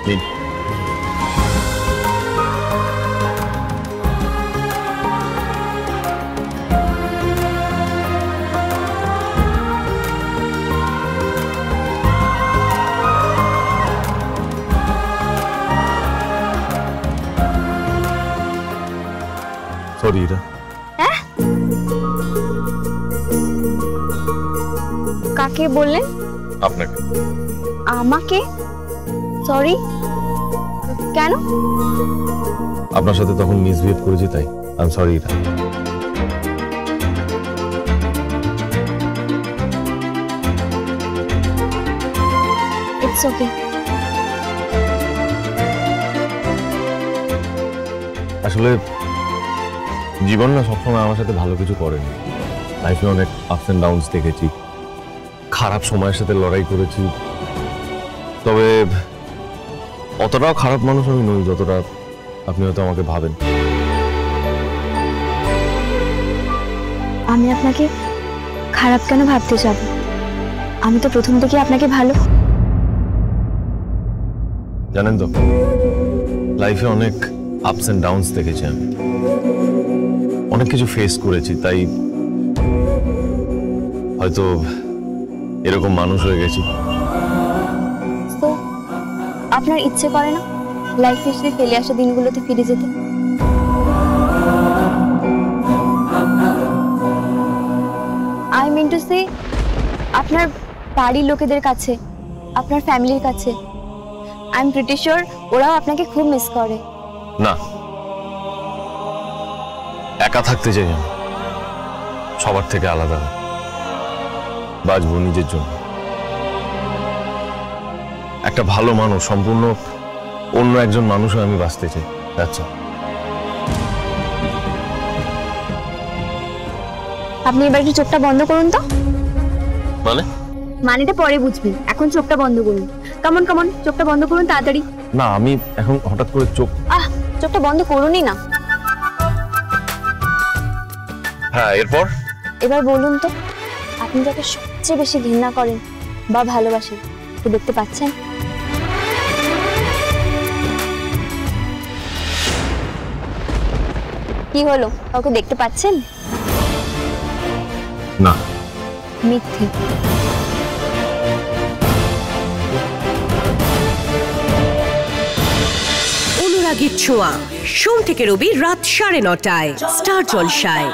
নিন। সরি রা। কাকে বললেন? আপনাকে। আমাকে? সরি কেন? আপনার সাথে তখন মিসবিহেভ করেছি তাই। আই এম সরি রা। It's okay. আসলে জীবন না সবসময় আমার সাথে ভালো কিছু করেনি। লাইফে অনেক আপস এন্ড ডাউনস দেখেছি, খারাপ সময়ের সাথে লড়াই করেছি। তবে অতটাও খারাপ মানুষ আমি নই যতটা আপনি হয়তো আমাকে ভাবেন। আমি আপনাকে খারাপ কেন ভাবতে যাব? আমি তো প্রথম থেকে আপনাকে ভালো। জানেন তো, লাইফে অনেক আপস এন্ড ডাউনস দেখেছি আমি, অনেক কিছু ফেস করেছি, তাই হয়তো এরকম মানুষ হয়ে গেছি। তো আপনার ইচ্ছে করে না লাইফে এসে ফেলে আসা দিনগুলোতে ফিরে যেতে? আই মিন টু সে, আপনার বাড়ির লোকেদের কাছে, আপনার ফ্যামিলির কাছে আই এম প্রিটি শিওর ওরাও আপনাকে খুব মিস করে। না, একা থাকতে চাই আমি, সবার থেকে আলাদা, বাঁচবো নিজের জন্য। একটা ভালো মানুষ, সম্পূর্ণ অন্য একজন মানুষ আমি বাঁচতে চাই। আচ্ছা, আপনি এবার একটু চোখটা বন্ধ করুন তো। মানেটা পরে বুঝবেন, এখন চোখটা বন্ধ করুন। কেমন কেমন চোখটা বন্ধ করুন তাড়াতাড়ি। না, আমি এখন হঠাৎ করে চোখটা বন্ধ করুনই না। হ্যাঁ, এরপর এবার বলুন তো, আপনি যাকে সবচেয়ে বেশি ঘৃণা করেন বা ভালোবাসেন তো দেখতে পাচ্ছেন? কি হলো, কাউকে দেখতে পাচ্ছেন? না। মিথ্যে। অনুরাগীর ছোঁয়া, সোম থেকে রবি রাত 9:30টায় স্টার জলসায়।